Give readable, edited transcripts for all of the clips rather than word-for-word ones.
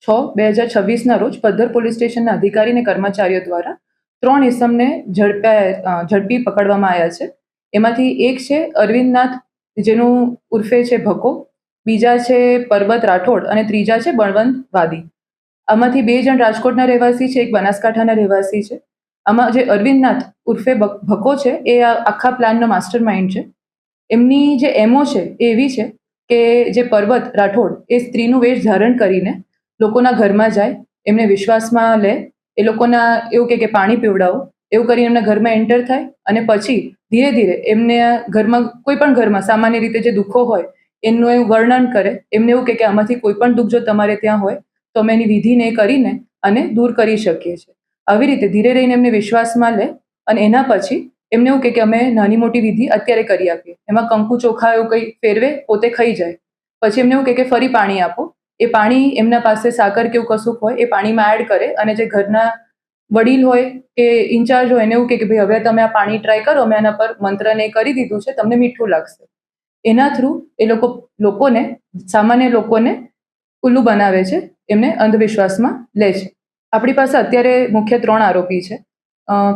6/2026ના રોજ પદ્ધર પોલીસ સ્ટેશનના અધિકારી અને કર્મચારીઓ દ્વારા 3 ઇસમને ઝડપી પકડવામાં આવ્યા છે. એમાંથી એક છે અરવિંદ નાથ, જેનું ઉર્ફે છે ભકો, બીજા છે પરબત રાઠોડ અને ત્રીજા છે બળવંત વાદી. આમાંથી 2 જણ રાજકોટના રહેવાસી છે, એક બનાસકાંઠાના રહેવાસી છે. આમાં જે અરવિંદ નાથ ઉર્ફે ભકો છે એ આ આખા પ્લાનનો માસ્ટર માઇન્ડ છે. એમની જે એમઓ છે એ એવી છે કે જે પરબત રાઠોડ એ સ્ત્રીનું વેશ ધારણ કરીને લોકોના ઘરમાં જાય, એમને વિશ્વાસમાં લે, એ લોકોના એવું કે પાણી પીવડાવો, એવું કરીને એમના ઘરમાં એન્ટર થાય અને પછી ધીરે ધીરે એમને ઘરમાં કોઈ પણ ઘરમાં સામાન્ય રીતે જે દુઃખો હોય એનું એવું વર્ણન કરે. એમને એવું કે આમાંથી કોઈ પણ દુઃખ જો તમારે ત્યાં હોય તો અમે એની વિધિને કરીને અને દૂર કરી શકીએ છીએ. આવી રીતે ધીરે રહીને એમને વિશ્વાસમાં લે અને એના પછી એમને એવું કે અમે નાની મોટી વિધિ અત્યારે કરી આપીએ. એમાં કંકુ ચોખા એવું કંઈ ફેરવે, પોતે ખાઈ જાય. પછી એમને એવું કે ફરી પાણી આપો. એ પાણી એમના પાસે સાકર કે એવું કશુંક હોય એ પાણીમાં એડ કરે અને જે ઘરના વડીલ હોય કે ઇન્ચાર્જ હોય એને એવું કે ભાઈ હવે તમે આ પાણી ટ્રાય કરો, અમે આના પર મંત્રને કરી દીધું છે, તમને મીઠું લાગશે. એના થ્રુ એ લોકોને સામાન્ય લોકોને ઉલ્લુ બનાવે છે, એમને અંધવિશ્વાસમાં લે છે. આપણી પાસે અત્યારે મુખ્ય 3 આરોપી છે.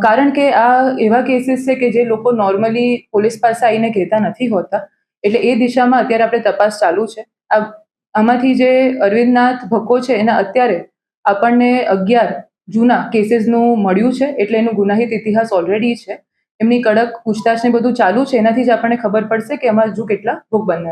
કારણ કે આ એવા કેસીસ છે કે જે લોકો નોર્મલી પોલીસ પાસે આવીને કહેતા નથી હોતા, એટલે એ દિશામાં અત્યારે આપણે તપાસ ચાલુ છે. આમાંથી જે અરવિંદનાથ ભકો છે એના અત્યારે આપણને 11 જૂના કેસીસનું મળ્યું છે, એટલે એનું ગુનાહિત ઇતિહાસ ઓલરેડી છે. એમની કડક પૂછતાછ ને બધું ચાલુ છે. એનાથી જ આપણને ખબર પડશે કે આમાં હજુ કેટલા ભોગ બનનાર છે.